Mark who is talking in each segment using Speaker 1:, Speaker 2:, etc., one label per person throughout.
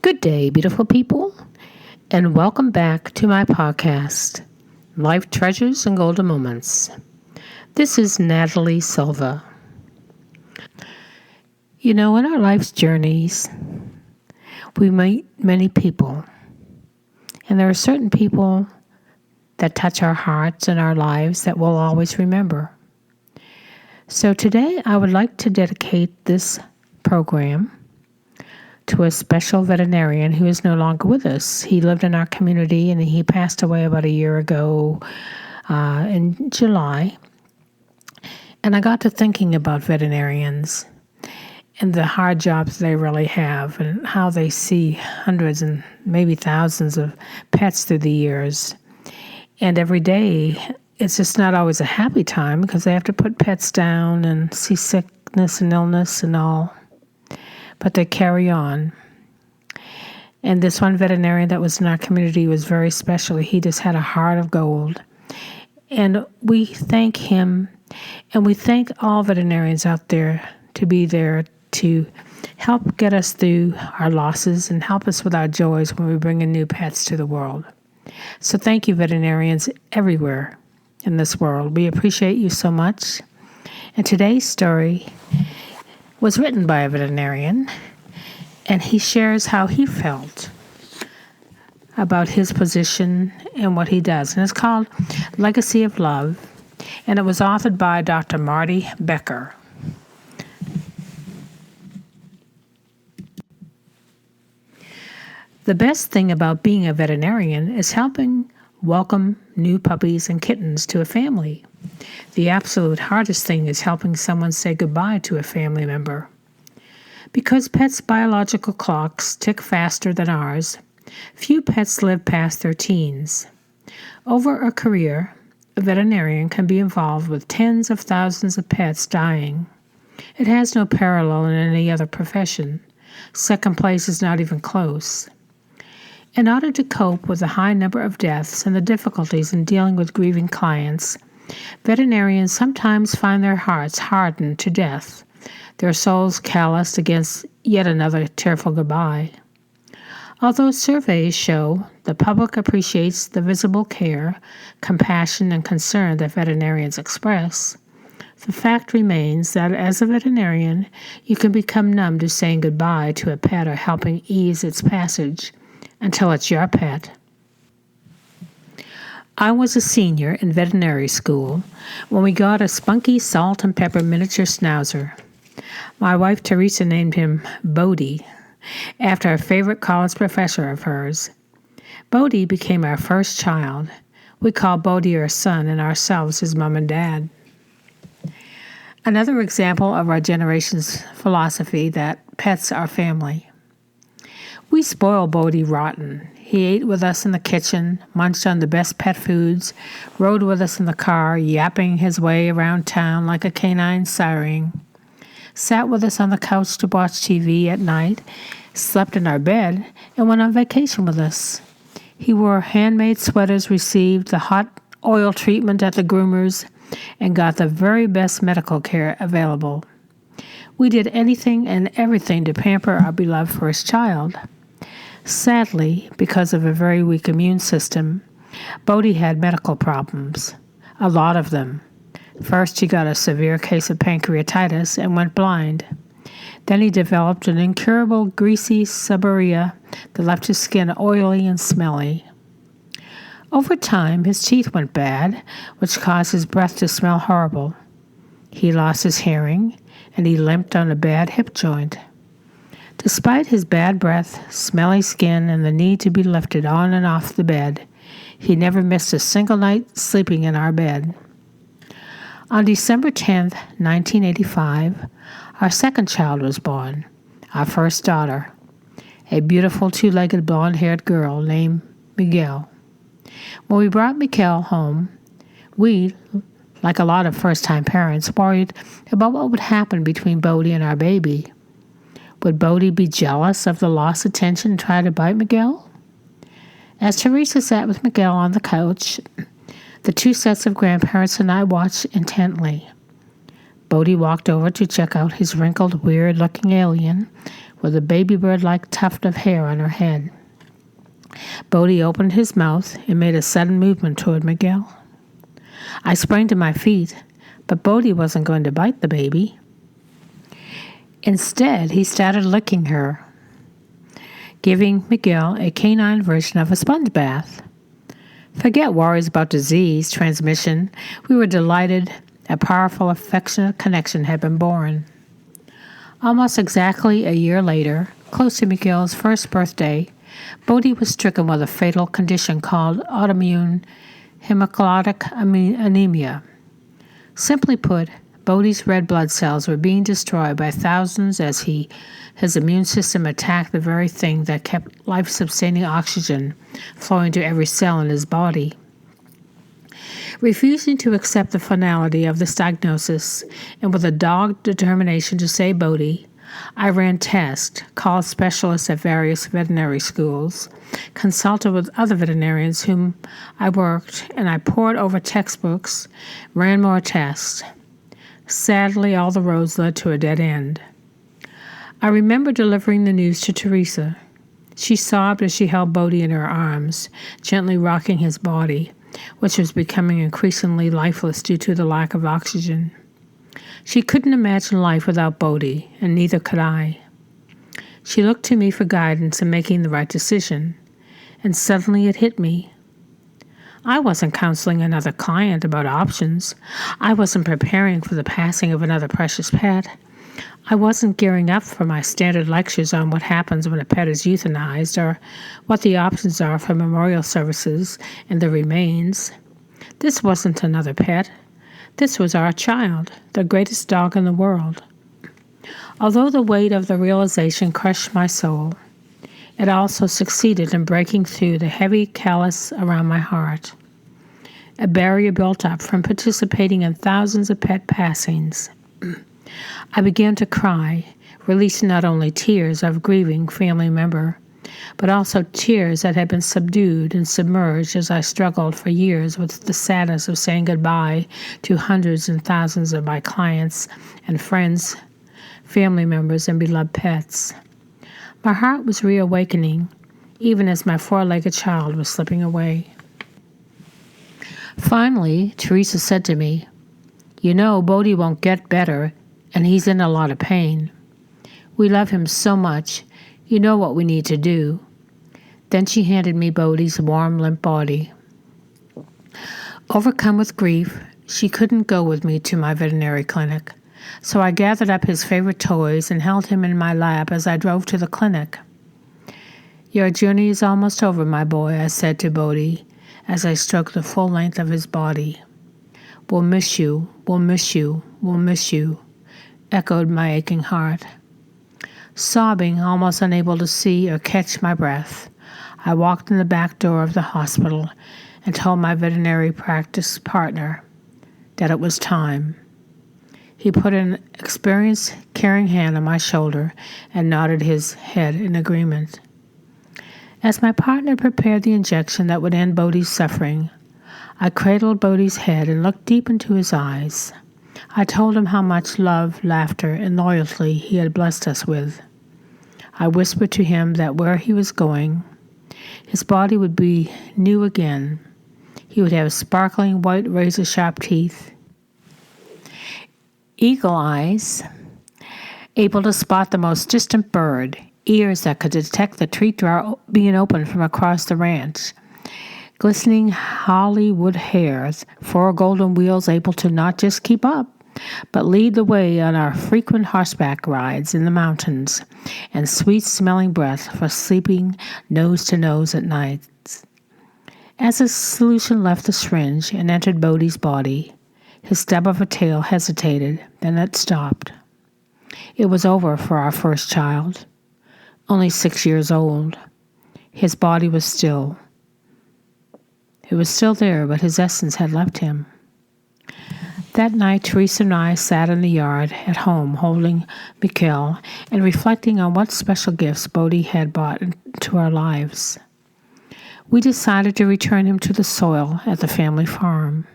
Speaker 1: Good day, beautiful people, and welcome back to my podcast, Life Treasures and Golden Moments. This is Natalie Silva. You know, in our life's journeys, we meet many people, and there are certain people that touch our hearts and our lives that we'll always remember. So today, I would like to dedicate this program to a special veterinarian who is no longer with us. He lived in our community and he passed away about a year ago in July. And I got to thinking about veterinarians and the hard jobs they really have and how they see hundreds and maybe thousands of pets through the years. And every day, it's just not always a happy time because they have to put pets down and see sickness and illness and all. But they carry on. And this one veterinarian that was in our community was very special. He just had a heart of gold. And we thank him, and we thank all veterinarians out there to be there to help get us through our losses and help us with our joys when we bring in new pets to the world. So thank you, veterinarians everywhere in this world. We appreciate you so much. And today's story was written by a veterinarian, and he shares how he felt about his position and what he does. And it's called Legacy of Love, and it was authored by Dr. Marty Becker. The best thing about being a veterinarian is helping welcome new puppies and kittens to a family. The absolute hardest thing is helping someone say goodbye to a family member. Because pets' biological clocks tick faster than ours, few pets live past their teens. Over a career, a veterinarian can be involved with tens of thousands of pets dying. It has no parallel in any other profession. Second place is not even close. In order to cope with the high number of deaths and the difficulties in dealing with grieving clients, veterinarians sometimes find their hearts hardened to death, their souls calloused against yet another tearful goodbye. Although surveys show the public appreciates the visible care, compassion, and concern that veterinarians express, the fact remains that as a veterinarian, you can become numb to saying goodbye to a pet or helping ease its passage until it's your pet. I was a senior in veterinary school when we got a spunky salt and pepper miniature schnauzer. My wife Teresa named him Bodie, after a favorite college professor of hers. Bodie became our first child. We called Bodie our son and ourselves his mom and dad. Another example of our generation's philosophy that pets are family. We spoiled Bodie rotten. He ate with us in the kitchen, munched on the best pet foods, rode with us in the car, yapping his way around town like a canine siren, sat with us on the couch to watch TV at night, slept in our bed, and went on vacation with us. He wore handmade sweaters, received the hot oil treatment at the groomers, and got the very best medical care available. We did anything and everything to pamper our beloved first child. Sadly, because of a very weak immune system, Bodie had medical problems, a lot of them. First, he got a severe case of pancreatitis and went blind. Then he developed an incurable greasy seborrhea that left his skin oily and smelly. Over time, his teeth went bad, which caused his breath to smell horrible. He lost his hearing, and he limped on a bad hip joint. Despite his bad breath, smelly skin, and the need to be lifted on and off the bed, he never missed a single night sleeping in our bed. On December 10th, 1985, our second child was born, our first daughter, a beautiful two-legged blonde-haired girl named Miguel. When we brought Miguel home, we, like a lot of first-time parents, worried about what would happen between Bodie and our baby. Would Bodie be jealous of the lost attention and try to bite Miguel? As Teresa sat with Miguel on the couch, the two sets of grandparents and I watched intently. Bodie walked over to check out his wrinkled, weird-looking alien with a baby bird-like tuft of hair on her head. Bodhi opened his mouth and made a sudden movement toward Miguel. I sprang to my feet, but Bodhi wasn't going to bite the baby. Instead, he started licking her, giving Miguel a canine version of a sponge bath. Forget worries about disease transmission. We were delighted a powerful, affectionate connection had been born. Almost exactly a year later, close to Miguel's first birthday, Bodhi was stricken with a fatal condition called autoimmune hemolytic anemia. Simply put, Bodhi's red blood cells were being destroyed by thousands as his immune system attacked the very thing that kept life-sustaining oxygen flowing to every cell in his body. Refusing to accept the finality of this diagnosis, and with a dogged determination to save Bodhi, I ran tests, called specialists at various veterinary schools, consulted with other veterinarians whom I worked, and I pored over textbooks, ran more tests. Sadly, all the roads led to a dead end. I remember delivering the news to Teresa. She sobbed as she held Bodhi in her arms, gently rocking his body, which was becoming increasingly lifeless due to the lack of oxygen. She couldn't imagine life without Bodhi, and neither could I. She looked to me for guidance in making the right decision, and suddenly it hit me. I wasn't counseling another client about options. I wasn't preparing for the passing of another precious pet. I wasn't gearing up for my standard lectures on what happens when a pet is euthanized or what the options are for memorial services and the remains. This wasn't another pet. This was our child, the greatest dog in the world. Although the weight of the realization crushed my soul, it also succeeded in breaking through the heavy callus around my heart. A barrier built up from participating in thousands of pet passings. I began to cry, releasing not only tears of a grieving family member, but also tears that had been subdued and submerged as I struggled for years with the sadness of saying goodbye to hundreds and thousands of my clients and friends, family members, and beloved pets. My heart was reawakening, even as my four-legged child was slipping away. Finally, Teresa said to me, "You know, Bodhi won't get better, and he's in a lot of pain. We love him so much. You know what we need to do." Then she handed me Bodhi's warm, limp body. Overcome with grief, she couldn't go with me to my veterinary clinic, so I gathered up his favorite toys and held him in my lap as I drove to the clinic. "Your journey is almost over, my boy," I said to Bodhi as I stroked the full length of his body. "We'll miss you, we'll miss you, we'll miss you," echoed my aching heart. Sobbing, almost unable to see or catch my breath, I walked in the back door of the hospital and told my veterinary practice partner that it was time. He put an experienced, caring hand on my shoulder and nodded his head in agreement. As my partner prepared the injection that would end Bodhi's suffering, I cradled Bodhi's head and looked deep into his eyes. I told him how much love, laughter, and loyalty he had blessed us with. I whispered to him that where he was going, his body would be new again. He would have sparkling white razor-sharp teeth, eagle eyes, able to spot the most distant bird, ears that could detect the tree drawer being opened from across the ranch, glistening Hollywood hairs, 4 golden wheels able to not just keep up, but lead the way on our frequent horseback rides in the mountains, and sweet-smelling breath for sleeping nose to nose at night. As the solution left the syringe and entered Bodhi's body, his stub of a tail hesitated, then it stopped. It was over for our first child, only 6 years old. His body was still. It was still there, but his essence had left him. That night, Teresa and I sat in the yard at home holding Mikhail and reflecting on what special gifts Bodhi had brought into our lives. We decided to return him to the soil at the family farm.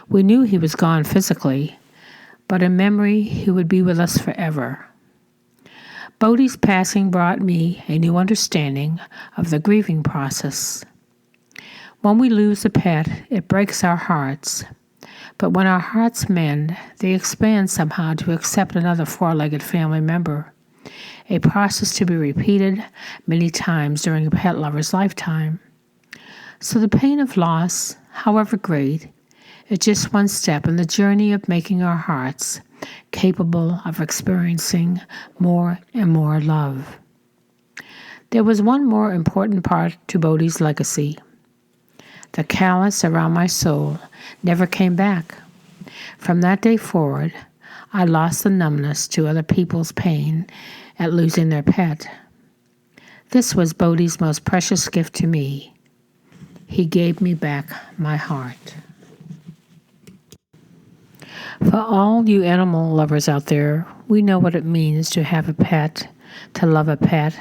Speaker 1: We knew he was gone physically, but in memory he would be with us forever. Bodhi's passing brought me a new understanding of the grieving process. When we lose a pet, it breaks our hearts. But when our hearts mend, they expand somehow to accept another four-legged family member, a process to be repeated many times during a pet lover's lifetime. So the pain of loss, however great, is just one step in the journey of making our hearts capable of experiencing more and more love. There was one more important part to Bodhi's legacy. The callus around my soul never came back. From that day forward, I lost the numbness to other people's pain at losing their pet. This was Bodhi's most precious gift to me. He gave me back my heart. For all you animal lovers out there, we know what it means to have a pet, to love a pet.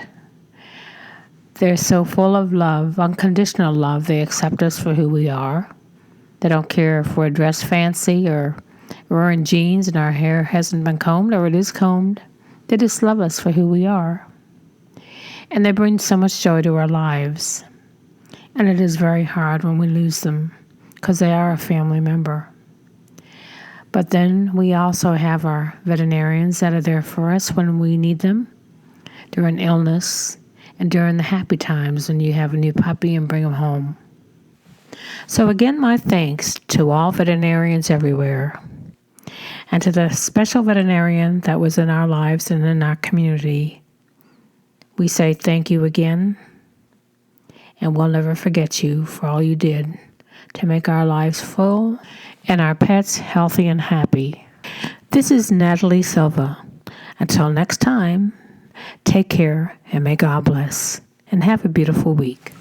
Speaker 1: They're so full of love, unconditional love. They accept us for who we are. They don't care if we're dressed fancy or we're in jeans and our hair hasn't been combed or it is combed. They just love us for who we are. And they bring so much joy to our lives. And it is very hard when we lose them because they are a family member. But then we also have our veterinarians that are there for us when we need them during illness and during the happy times when you have a new puppy and bring them home. So again, my thanks to all veterinarians everywhere and to the special veterinarian that was in our lives and in our community. We say thank you again, and we'll never forget you for all you did to make our lives full and our pets healthy and happy. This is Natalie Silva. Until next time, take care and may God bless, and have a beautiful week.